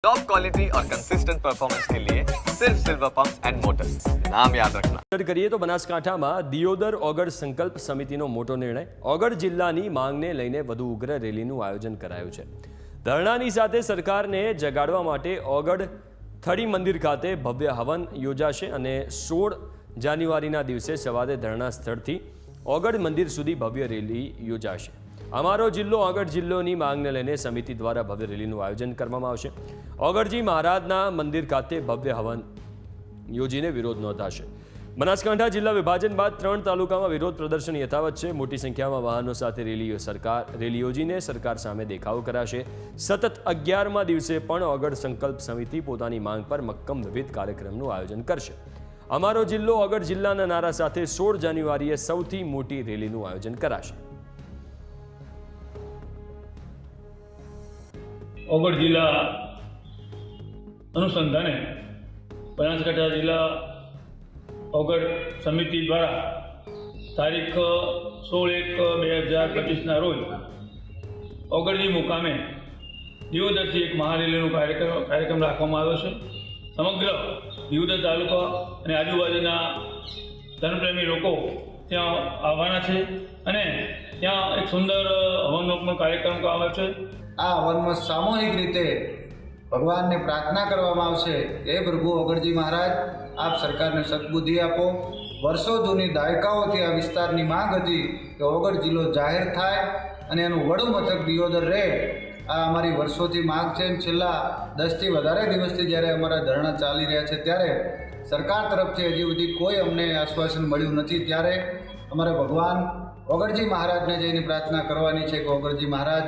Top quality और consistent performance के लिए सिर्फ सिल्वर पंप्स एंड मोटर्स, नाम याद रखना। કરીએ તો બનાસકાંઠામાં દિયોદર ઓગળ સંકલ્પ સમિતિનો મોટો નિર્ણય. ઓગળ જિલ્લાની માંગને લઈને વધુ ઉગ્ર રેલીનું આયોજન કરાયું છે. ધરણાની સાથે સરકારને જગાડવા માટે ઓગળ થળી મંદિર ખાતે ભવ્ય હવન યોજાશે અને 16 જાન્યુઆરીના દિવસે સવારે ધરણા સ્થળથી ઓગળ મંદિર સુધી ભવ્ય રેલી યોજાશે. અમારો જિલ્લો ઓગળ જિલ્લોની માંગને લઈને સમિતિ દ્વારા ભવ્ય રેલીનું આયોજન કરવામાં આવશે. ઓગળજી મહારાજના મંદિર ખાતે ભવ્ય હવન યોજીને વિરોધ નોંધાશે. બનાસકાંઠા જિલ્લા વિભાજન બાદ 3 તાલુકામાં વિરોધ પ્રદર્શન યથાવત છે. મોટી સંખ્યામાં વાહનો સાથે રેલી યોજીને સરકાર સામે દેખાવો કરાશે. સતત 11મા દિવસે પણ ઓગળ સંકલ્પ સમિતિ પોતાની માંગ પર મક્કમ વિવિધ કાર્યક્રમનું આયોજન કરશે. અમારો જિલ્લો ઓગળ જિલ્લાના નારા સાથે 16 જાન્યુઆરીએ સૌથી મોટી રેલીનું આયોજન કરાશે. ઓગળ જિલ્લા અનુસંધાને બનાસકાંઠા જિલ્લા ઓગળ સમિતિ દ્વારા તારીખ 16/1/2025ના રોજ ઓગળજી મુકામે દિયોદરથી એક મહારેલીનો કાર્યક્રમ રાખવામાં આવ્યો છે. સમગ્ર દિયોદર તાલુકા અને આજુબાજુના ધર્મપ્રેમી લોકો ત્યાં આવવાના છે અને ત્યાં એક સુંદર હવનનો પણ કાર્યક્રમ કરવામાં આવ્યો છે. આ હવનમાં સામૂહિક રીતે ભગવાનને પ્રાર્થના કરવામાં આવશે. હે પ્રભુ ઓગળજી મહારાજ, આપ સરકારને સદબુદ્ધિ આપો. વર્ષો જૂની દાયકાઓથી આ વિસ્તારની માંગ હતી કે ઓગળ જિલ્લો જાહેર થાય અને એનું વડું મથક દિયોદર રહે. આ અમારી વર્ષોથી માંગ છે. છેલ્લા 10થી વધારે દિવસથી જ્યારે અમારા ધરણા ચાલી રહ્યા છે ત્યારે સરકાર તરફથી હજી સુધી કોઈ અમને આશ્વાસન મળ્યું નથી. ત્યારે અમારે ભગવાન ઓગળજી મહારાજને જઈને પ્રાર્થના કરવાની છે કે ઓગળજી મહારાજ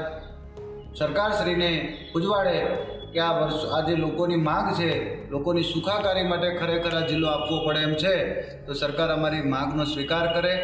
સરકારશ્રીને ઉજવાડે કે આ જે લોકોની માંગ છે, લોકોની સુખાકારી માટે ખરેખર આ જિલ્લો આપવો પડે એમ છે, તો સરકાર અમારી માંગનો સ્વીકાર કરે